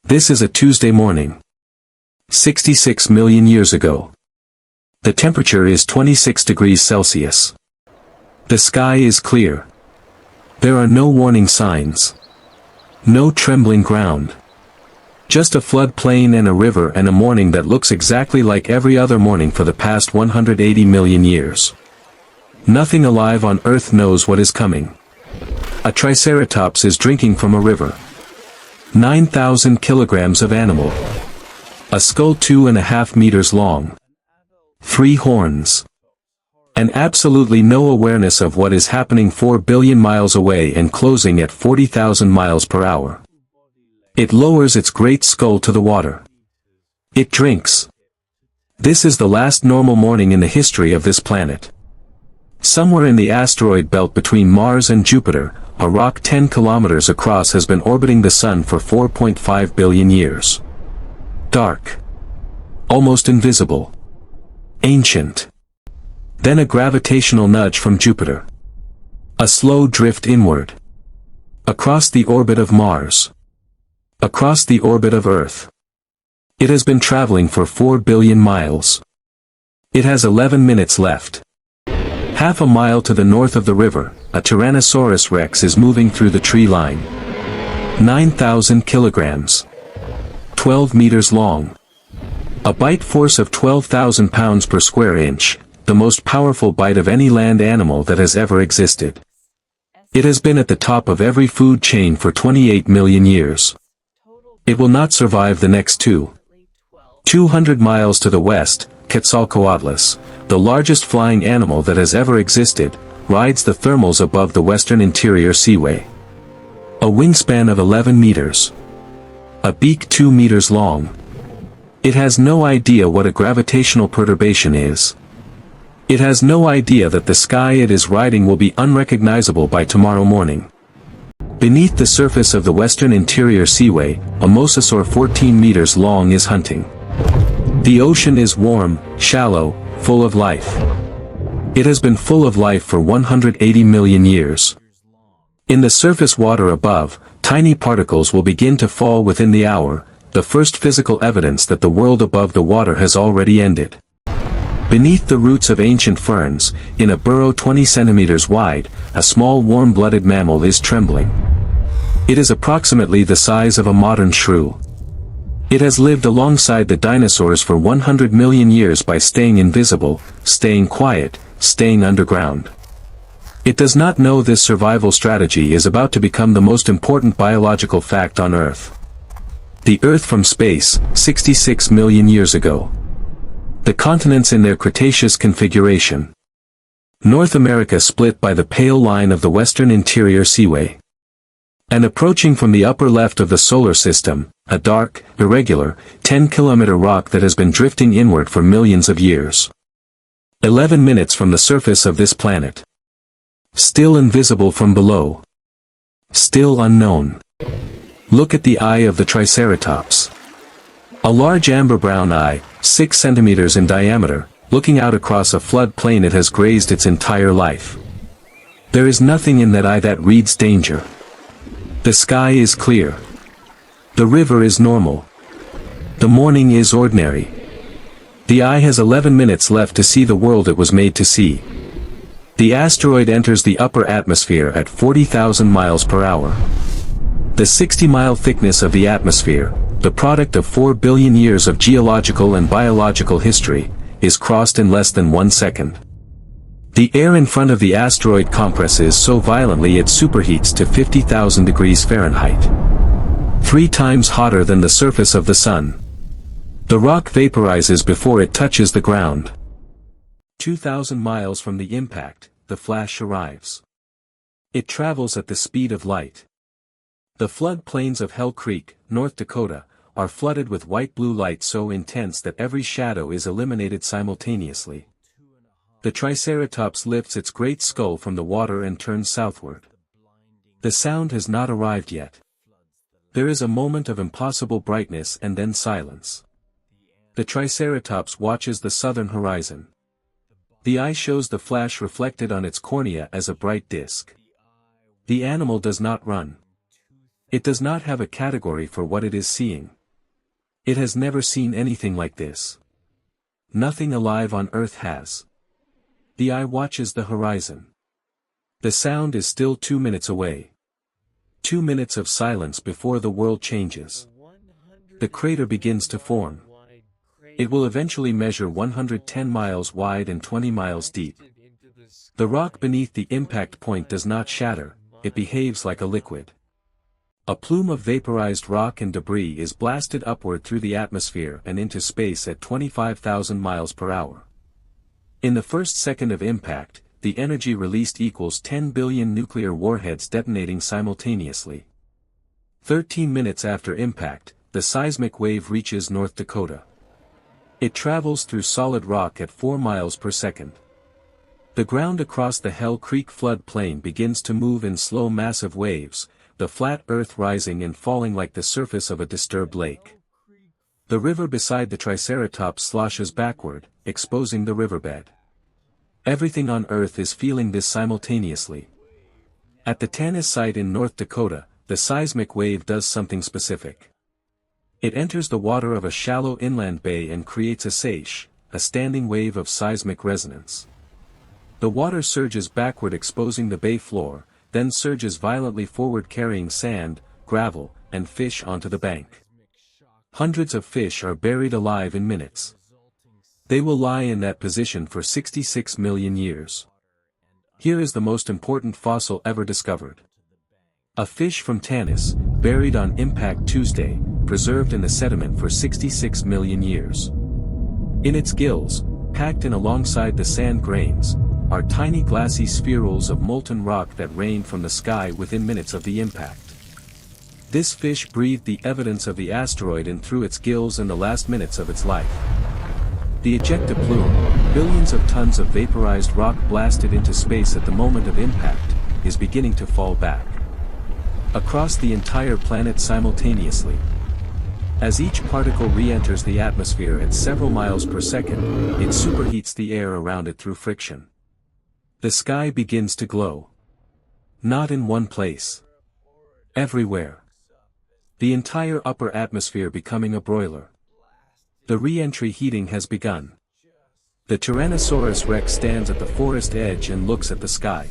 This is a Tuesday morning. 66 million years ago. The temperature is 26 degrees Celsius. The sky is clear. There are no warning signs. No trembling ground. Just a flood plain and a river and a morning that looks exactly like every other morning for the past 180 million years. Nothing alive on Earth knows what is coming. A Triceratops is drinking from a river. 9,000 kilograms of animal. A skull 2.5 meters long. 3 horns. And absolutely no awareness of what is happening 4 billion miles away and closing at 40,000 miles per hour. It lowers its great skull to the water. It drinks. This is the last normal morning in the history of this planet. Somewhere in the asteroid belt between Mars and Jupiter, a rock 10 kilometers across has been orbiting the Sun for 4.5 billion years. Dark. Almost invisible. Ancient. Then a gravitational nudge from Jupiter. A slow drift inward. Across the orbit of Mars. Across the orbit of Earth. It has been traveling for 4 billion miles. It has 11 minutes left. Half a mile to the north of the river, a Tyrannosaurus rex is moving through the tree line. 9,000 kilograms. 12 meters long. A bite force of 12,000 pounds per square inch, the most powerful bite of any land animal that has ever existed. It has been at the top of every food chain for 28 million years. It will not survive the next 200 miles to the west. Quetzalcoatlus, the largest flying animal that has ever existed, rides the thermals above the western interior seaway. A wingspan of 11 meters. A beak 2 meters long. It has no idea what a gravitational perturbation is. It has no idea that the sky it is riding will be unrecognizable by tomorrow morning. Beneath the surface of the western interior seaway, a mosasaur 14 meters long is hunting. The ocean is warm, shallow, full of life. It has been full of life for 180 million years. In the surface water above, tiny particles will begin to fall within the hour, the first physical evidence that the world above the water has already ended. Beneath the roots of ancient ferns, in a burrow 20 centimeters wide, a small warm-blooded mammal is trembling. It is approximately the size of a modern shrew. It has lived alongside the dinosaurs for 100 million years by staying invisible, staying quiet, staying underground. It does not know this survival strategy is about to become the most important biological fact on Earth. The Earth from space, 66 million years ago. The continents in their Cretaceous configuration. North America split by the pale line of the western interior seaway. And approaching from the upper left of the solar system, a dark, irregular, 10-kilometer rock that has been drifting inward for millions of years. 11 minutes from the surface of this planet. Still invisible from below. Still unknown. Look at the eye of the Triceratops. A large amber-brown eye, 6 centimeters in diameter, looking out across a flood plain it has grazed its entire life. There is nothing in that eye that reads danger. The sky is clear. The river is normal. The morning is ordinary. The eye has 11 minutes left to see the world it was made to see. The asteroid enters the upper atmosphere at 40,000 miles per hour. The 60-mile thickness of the atmosphere, the product of 4 billion years of geological and biological history, is crossed in less than 1 second. The air in front of the asteroid compresses so violently it superheats to 50,000 degrees Fahrenheit. 3 times hotter than the surface of the Sun. The rock vaporizes before it touches the ground. 2,000 miles from the impact, the flash arrives. It travels at the speed of light. The flood plains of Hell Creek, North Dakota, are flooded with white-blue light so intense that every shadow is eliminated simultaneously. The Triceratops lifts its great skull from the water and turns southward. The sound has not arrived yet. There is a moment of impossible brightness and then silence. The Triceratops watches the southern horizon. The eye shows the flash reflected on its cornea as a bright disk. The animal does not run. It does not have a category for what it is seeing. It has never seen anything like this. Nothing alive on Earth has. The eye watches the horizon. The sound is still 2 minutes away. 2 minutes of silence before the world changes. The crater begins to form. It will eventually measure 110 miles wide and 20 miles deep. The rock beneath the impact point does not shatter, it behaves like a liquid. A plume of vaporized rock and debris is blasted upward through the atmosphere and into space at 25,000 miles per hour. In the first second of impact, the energy released equals 10 billion nuclear warheads detonating simultaneously. 13 minutes after impact, the seismic wave reaches North Dakota. It travels through solid rock at 4 miles per second. The ground across the Hell Creek flood plain begins to move in slow massive waves, the flat earth rising and falling like the surface of a disturbed lake. The river beside the Triceratops sloshes backward, exposing the riverbed. Everything on Earth is feeling this simultaneously. At the Tanis site in North Dakota, the seismic wave does something specific. It enters the water of a shallow inland bay and creates a seiche, a standing wave of seismic resonance. The water surges backward exposing the bay floor, then surges violently forward carrying sand, gravel, and fish onto the bank. Hundreds of fish are buried alive in minutes. They will lie in that position for 66 million years. Here is the most important fossil ever discovered. A fish from Tanis, buried on impact Tuesday, preserved in the sediment for 66 million years. In its gills, packed in alongside the sand grains, are tiny glassy spherules of molten rock that rained from the sky within minutes of the impact. This fish breathed the evidence of the asteroid in through its gills in the last minutes of its life. The ejecta plume, billions of tons of vaporized rock blasted into space at the moment of impact, is beginning to fall back. Across the entire planet simultaneously. As each particle re-enters the atmosphere at several miles per second, it superheats the air around it through friction. The sky begins to glow. Not in one place. Everywhere. The entire upper atmosphere becoming a broiler. The re-entry heating has begun. The Tyrannosaurus rex stands at the forest edge and looks at the sky.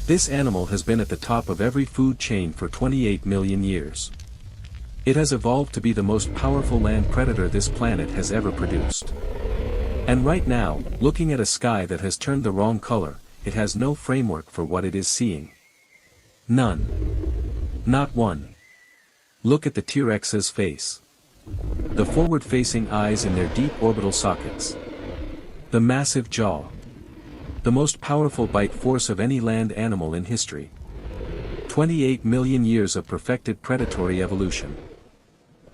This animal has been at the top of every food chain for 28 million years. It has evolved to be the most powerful land predator this planet has ever produced. And right now, looking at a sky that has turned the wrong color, it has no framework for what it is seeing. None. Not one. Look at the T-Rex's face. The forward-facing eyes in their deep orbital sockets. The massive jaw. The most powerful bite force of any land animal in history. 28 million years of perfected predatory evolution.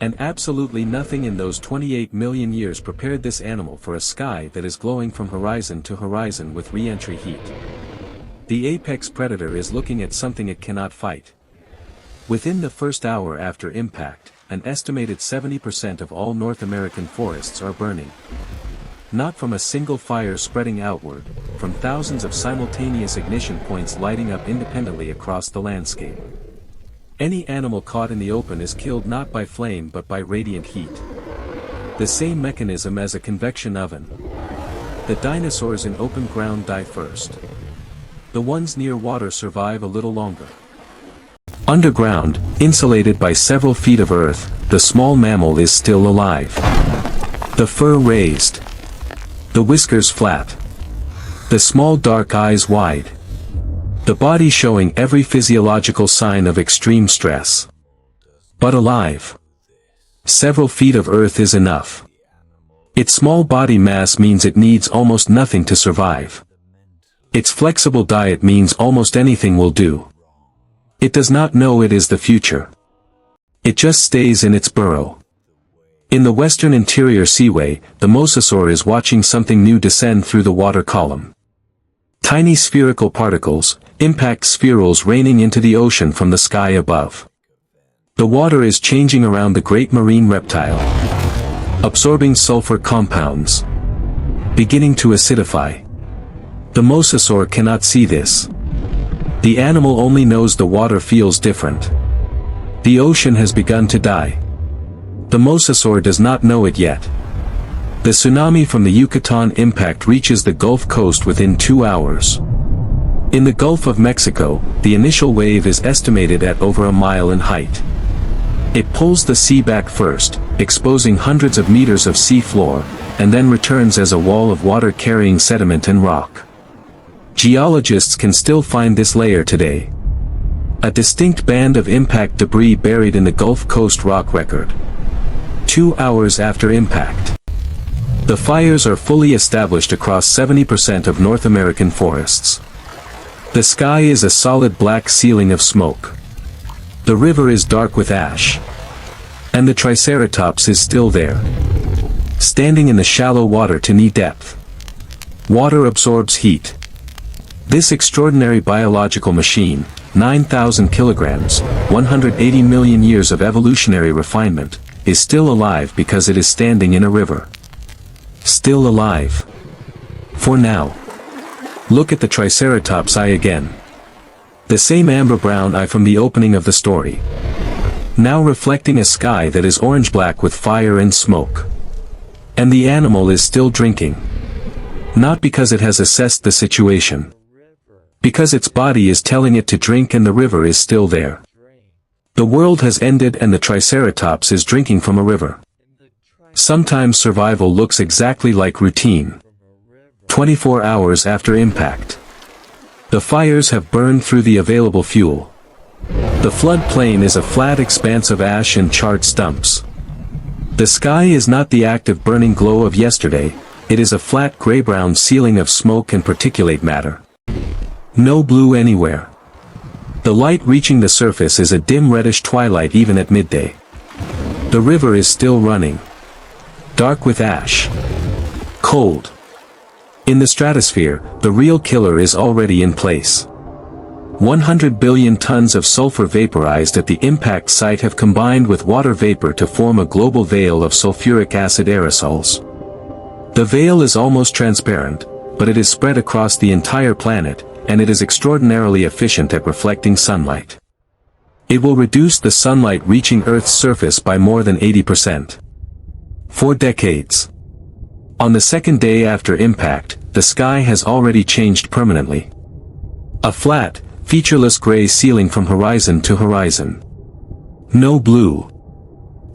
And absolutely nothing in those 28 million years prepared this animal for a sky that is glowing from horizon to horizon with re-entry heat. The apex predator is looking at something it cannot fight. Within the first hour after impact, an estimated 70% of all North American forests are burning. Not from a single fire spreading outward, from thousands of simultaneous ignition points lighting up independently across the landscape. Any animal caught in the open is killed not by flame but by radiant heat. The same mechanism as a convection oven. The dinosaurs in open ground die first. The ones near water survive a little longer. Underground, insulated by several feet of earth, the small mammal is still alive. The fur raised. The whiskers flat. The small dark eyes wide. The body showing every physiological sign of extreme stress. But alive. Several feet of earth is enough. Its small body mass means it needs almost nothing to survive. Its flexible diet means almost anything will do. It does not know it is the future. It just stays in its burrow. In the western interior seaway, the mosasaur is watching something new descend through the water column. Tiny spherical particles, impact spherules raining into the ocean from the sky above. The water is changing around the great marine reptile. Absorbing sulfur compounds. Beginning to acidify. The mosasaur cannot see this. The animal only knows the water feels different. The ocean has begun to die. The mosasaur does not know it yet. The tsunami from the Yucatán impact reaches the Gulf Coast within 2 hours. In the Gulf of Mexico, the initial wave is estimated at over a mile in height. It pulls the sea back first, exposing hundreds of meters of sea floor, and then returns as a wall of water carrying sediment and rock. Geologists can still find this layer today. A distinct band of impact debris buried in the Gulf Coast rock record. 2 hours after impact. The fires are fully established across 70% of North American forests. The sky is a solid black ceiling of smoke. The river is dark with ash. And the Triceratops is still there, standing in the shallow water to knee depth. Water absorbs heat. This extraordinary biological machine, 9,000 kilograms, 180 million years of evolutionary refinement, is still alive because it is standing in a river. Still alive. For now. Look at the Triceratops eye again. The same amber-brown eye from the opening of the story. Now reflecting a sky that is orange-black with fire and smoke. And the animal is still drinking. Not because it has assessed the situation. Because its body is telling it to drink and the river is still there. The world has ended and the Triceratops is drinking from a river. Sometimes survival looks exactly like routine. 24 hours after impact. The fires have burned through the available fuel. The flood plain is a flat expanse of ash and charred stumps. The sky is not the active burning glow of yesterday, it is a flat gray-brown ceiling of smoke and particulate matter. No blue anywhere. The light reaching the surface is a dim reddish twilight even at midday. The river is still running. Dark with ash. Cold. In the stratosphere, the real killer is already in place. 100 billion tons of sulfur vaporized at the impact site have combined with water vapor to form a global veil of sulfuric acid aerosols. The veil is almost transparent, but it is spread across the entire planet, and it is extraordinarily efficient at reflecting sunlight. It will reduce the sunlight reaching Earth's surface by more than 80%. For decades. On the second day after impact, the sky has already changed permanently. A flat, featureless gray ceiling from horizon to horizon. No blue.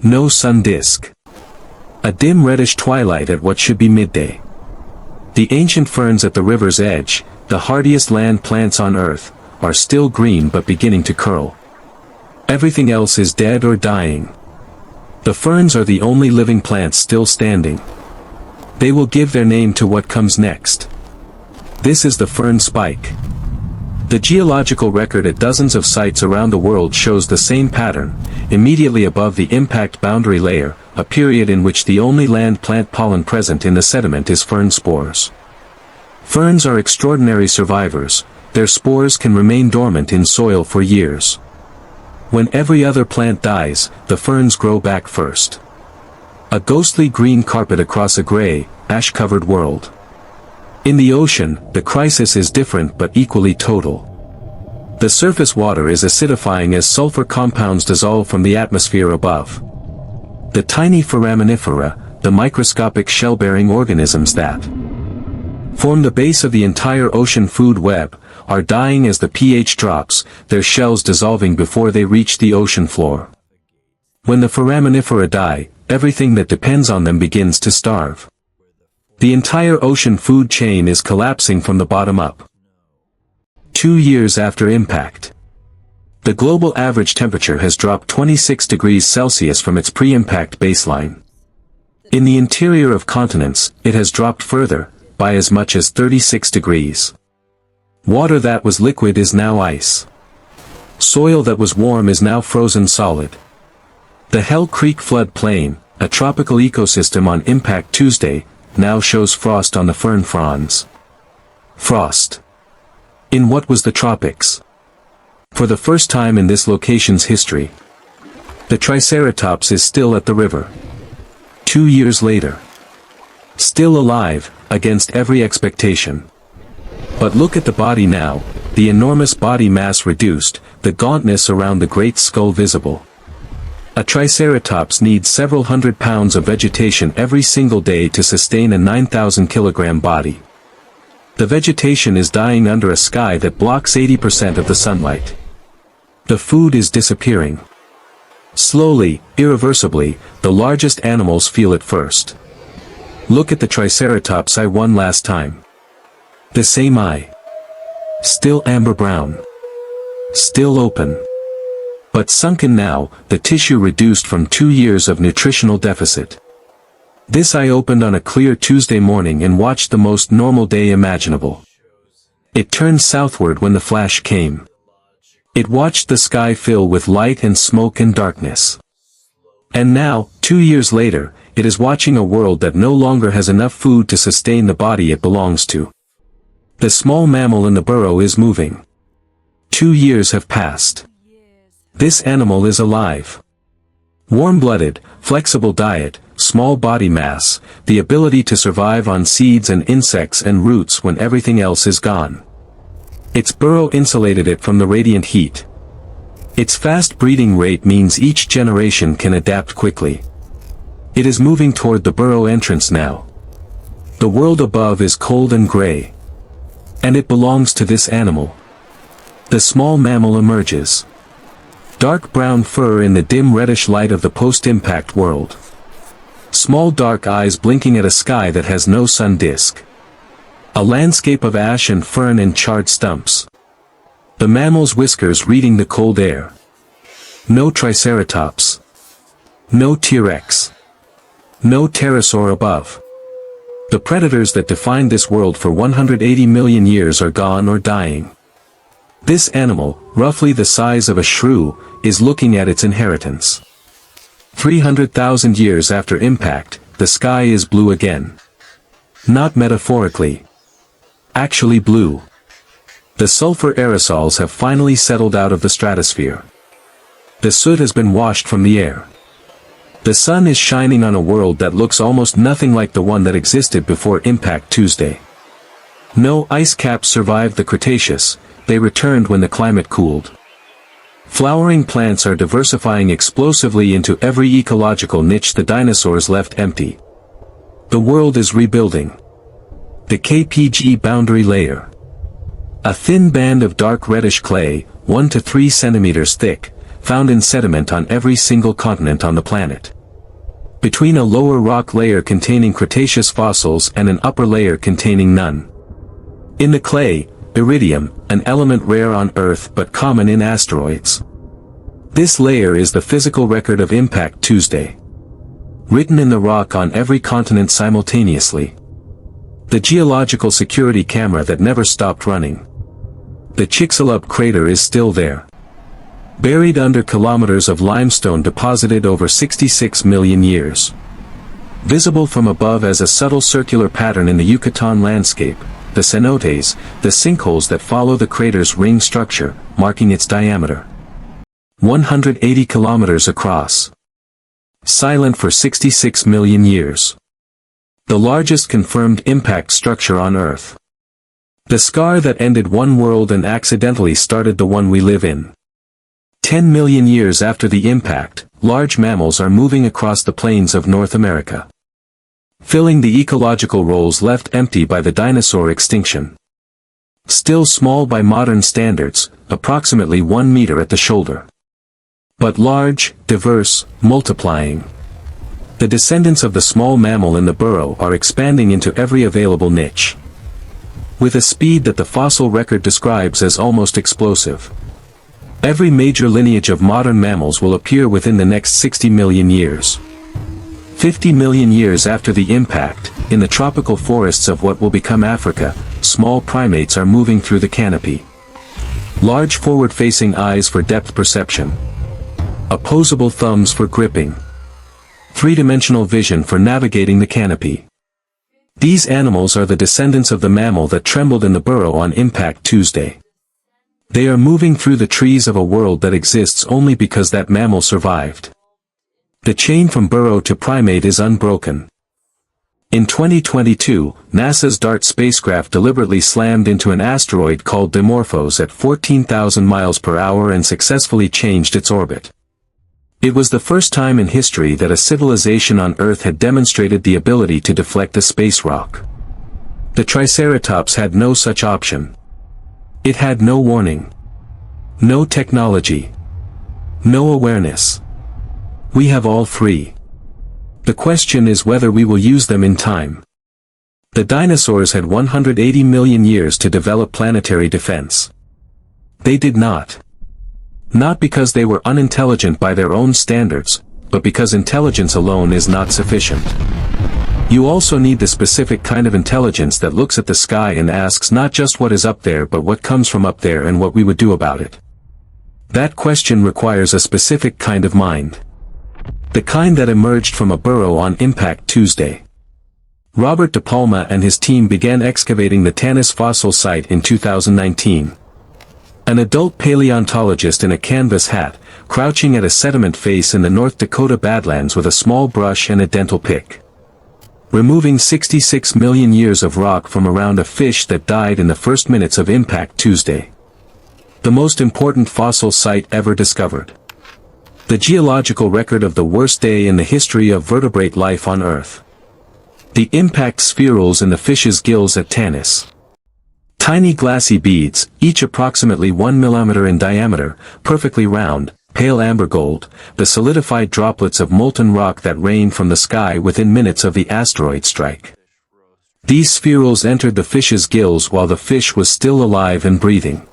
No sun disk. A dim reddish twilight at what should be midday. The ancient ferns at the river's edge, the hardiest land plants on Earth, are still green but beginning to curl. Everything else is dead or dying. The ferns are the only living plants still standing. They will give their name to what comes next. This is the fern spike. The geological record at dozens of sites around the world shows the same pattern, immediately above the impact boundary layer, a period in which the only land plant pollen present in the sediment is fern spores. Ferns are extraordinary survivors, their spores can remain dormant in soil for years. When every other plant dies, the ferns grow back first. A ghostly green carpet across a gray, ash-covered world. In the ocean, the crisis is different but equally total. The surface water is acidifying as sulfur compounds dissolve from the atmosphere above. The tiny foraminifera, the microscopic shell-bearing organisms that form the base of the entire ocean food web, are dying as the pH drops, their shells dissolving before they reach the ocean floor. When the foraminifera die, everything that depends on them begins to starve. The entire ocean food chain is collapsing from the bottom up. 2 years after impact. The global average temperature has dropped 26 degrees Celsius from its pre-impact baseline. In the interior of continents, it has dropped further, by as much as 36 degrees. Water that was liquid is now ice. Soil that was warm is now frozen solid. The Hell Creek flood plain, a tropical ecosystem on impact Tuesday, now shows frost on the fern fronds. Frost. In what was the tropics? For the first time in this location's history. The Triceratops is still at the river. 2 years later. Still alive, against every expectation. But look at the body now, the enormous body mass reduced, the gauntness around the great skull visible. A Triceratops needs several hundred pounds of vegetation every single day to sustain a 9,000-kilogram body. The vegetation is dying under a sky that blocks 80% of the sunlight. The food is disappearing. Slowly, irreversibly, the largest animals feel it first. Look at the Triceratops I won last time. The same eye. Still amber brown. Still open. But sunken now, the tissue reduced from 2 years of nutritional deficit. This eye opened on a clear Tuesday morning and watched the most normal day imaginable. It turned southward when the flash came. It watched the sky fill with light and smoke and darkness. And now, 2 years later, it is watching a world that no longer has enough food to sustain the body it belongs to. The small mammal in the burrow is moving. 2 years have passed. This animal is alive. Warm-blooded, flexible diet, small body mass, the ability to survive on seeds and insects and roots when everything else is gone. Its burrow insulated it from the radiant heat. Its fast breeding rate means each generation can adapt quickly. It is moving toward the burrow entrance now. The world above is cold and gray. And it belongs to this animal. The small mammal emerges. Dark brown fur in the dim reddish light of the post-impact world. Small dark eyes blinking at a sky that has no sun disk. A landscape of ash and fern and charred stumps. The mammal's whiskers reading the cold air. No Triceratops. No T-Rex. No pterosaur above. The predators that defined this world for 180 million years are gone or dying. This animal, roughly the size of a shrew, is looking at its inheritance. 300,000 years after impact, the sky is blue again. Not metaphorically. Actually blue. The sulfur aerosols have finally settled out of the stratosphere. The soot has been washed from the air. The sun is shining on a world that looks almost nothing like the one that existed before Impact Tuesday. No ice caps survived the Cretaceous, they returned when the climate cooled. Flowering plants are diversifying explosively into every ecological niche the dinosaurs left empty. The world is rebuilding. The KPG boundary layer. A thin band of dark reddish clay, 1 to 3 centimeters thick, found in sediment on every single continent on the planet. Between a lower rock layer containing Cretaceous fossils and an upper layer containing none. In the clay, iridium, an element rare on Earth but common in asteroids. This layer is the physical record of Impact Tuesday. Written in the rock on every continent simultaneously. The geological security camera that never stopped running. The Chicxulub crater is still there. Buried under kilometers of limestone deposited over 66 million years. Visible from above as a subtle circular pattern in the Yucatán landscape, the cenotes, the sinkholes that follow the crater's ring structure, marking its diameter. 180 kilometers across. Silent for 66 million years. The largest confirmed impact structure on Earth. The scar that ended one world and accidentally started the one we live in. 10 million years after the impact, large mammals are moving across the plains of North America. Filling the ecological roles left empty by the dinosaur extinction. Still small by modern standards, approximately 1 meter at the shoulder. But large, diverse, multiplying. The descendants of the small mammal in the burrow are expanding into every available niche. With a speed that the fossil record describes as almost explosive. Every major lineage of modern mammals will appear within the next 60 million years. 50 million years after the impact, in the tropical forests of what will become Africa, small primates are moving through the canopy. Large forward-facing eyes for depth perception. Opposable thumbs for gripping. Three-dimensional vision for navigating the canopy. These animals are the descendants of the mammal that trembled in the burrow on Impact Tuesday. They are moving through the trees of a world that exists only because that mammal survived. The chain from burrow to primate is unbroken. In 2022, NASA's DART spacecraft deliberately slammed into an asteroid called Dimorphos at 14,000 miles per hour and successfully changed its orbit. It was the first time in history that a civilization on Earth had demonstrated the ability to deflect a space rock. The Triceratops had no such option. It had no warning. No technology. No awareness. We have all three. The question is whether we will use them in time. The dinosaurs had 180 million years to develop planetary defense. They did not. Not because they were unintelligent by their own standards, but because intelligence alone is not sufficient. You also need the specific kind of intelligence that looks at the sky and asks not just what is up there but what comes from up there and what we would do about it. That question requires a specific kind of mind. The kind that emerged from a burrow on Impact Tuesday. Robert De Palma and his team began excavating the Tanis fossil site in 2019. An adult paleontologist in a canvas hat, crouching at a sediment face in the North Dakota Badlands with a small brush and a dental pick. Removing 66 million years of rock from around a fish that died in the first minutes of Impact Tuesday. The most important fossil site ever discovered. The geological record of the worst day in the history of vertebrate life on Earth. The impact spherules in the fish's gills at Tanis. Tiny glassy beads, each approximately 1 millimeter in diameter, perfectly round, pale amber gold, the solidified droplets of molten rock that rained from the sky within minutes of the asteroid strike. These spherules entered the fish's gills while the fish was still alive and breathing.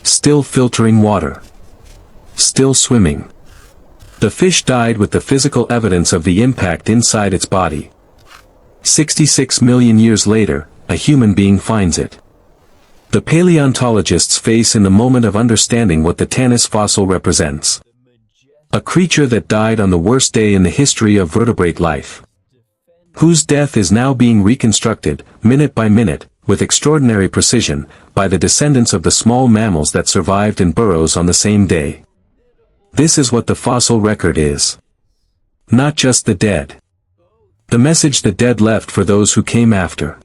Still filtering water. Still swimming. The fish died with the physical evidence of the impact inside its body. 66 million years later, a human being finds it. The paleontologist's face in the moment of understanding what the Tanis fossil represents. A creature that died on the worst day in the history of vertebrate life. Whose death is now being reconstructed, minute by minute, with extraordinary precision, by the descendants of the small mammals that survived in burrows on the same day. This is what the fossil record is. Not just the dead. The message the dead left for those who came after.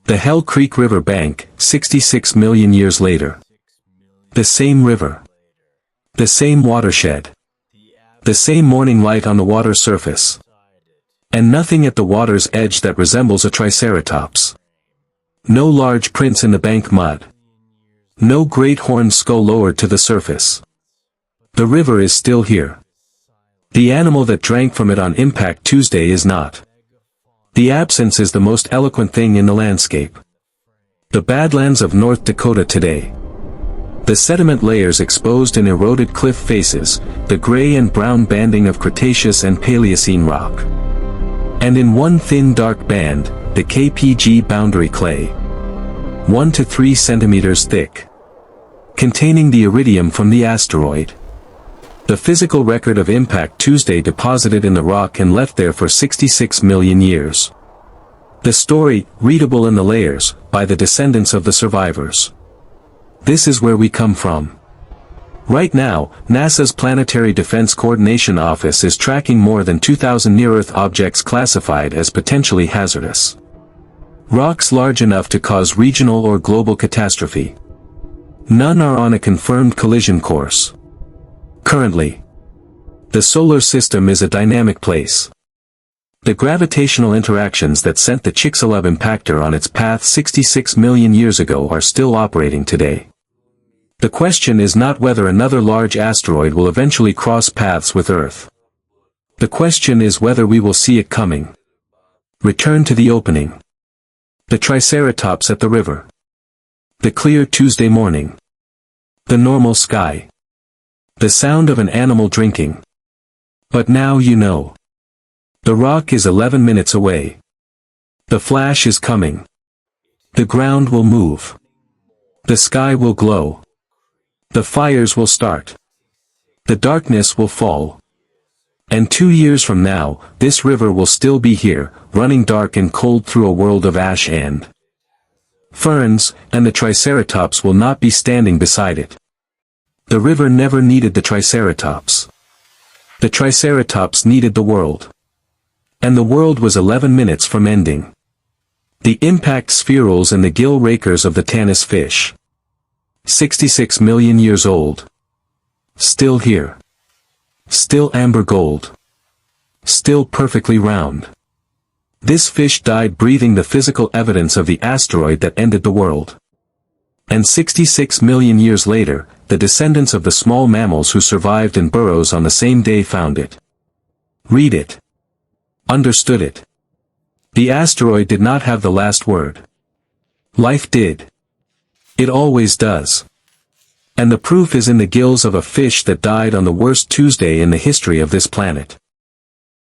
The Hell Creek River bank, 66 million years later. The same river. The same watershed. The same morning light on the water surface. And nothing at the water's edge that resembles a triceratops. No large prints in the bank mud. No great horned skull lowered to the surface. The river is still here. The animal that drank from it on Impact Tuesday is not. The absence is the most eloquent thing in the landscape. The Badlands of North Dakota today. The sediment layers exposed in eroded cliff faces, the gray and brown banding of Cretaceous and Paleocene rock. And in one thin dark band, the KPG boundary clay. 1 to 3 centimeters thick. Containing the iridium from the asteroid. The physical record of Impact Tuesday deposited in the rock and left there for 66 million years. The story, readable in the layers, by the descendants of the survivors. This is where we come from. Right now, NASA's Planetary Defense Coordination Office is tracking more than 2,000 near-Earth objects classified as potentially hazardous. Rocks large enough to cause regional or global catastrophe. None are on a confirmed collision course. Currently, the solar system is a dynamic place. The gravitational interactions that sent the Chicxulub impactor on its path 66 million years ago are still operating today. The question is not whether another large asteroid will eventually cross paths with Earth. The question is whether we will see it coming. Return to the opening. The Triceratops at the river. The clear Tuesday morning. The normal sky. The sound of an animal drinking. But now you know. The rock is 11 minutes away. The flash is coming. The ground will move. The sky will glow. The fires will start. The darkness will fall. And 2 years from now, this river will still be here, running dark and cold through a world of ash and ferns, and the Triceratops will not be standing beside it. The river never needed the Triceratops. The Triceratops needed the world. And the world was 11 minutes from ending. The impact spherules and the gill rakers of the Tanis fish. 66 million years old. Still here. Still amber gold. Still perfectly round. This fish died breathing the physical evidence of the asteroid that ended the world. And 66 million years later, the descendants of the small mammals who survived in burrows on the same day found it. Read it. Understood it. The asteroid did not have the last word. Life did. It always does. And the proof is in the gills of a fish that died on the worst Tuesday in the history of this planet.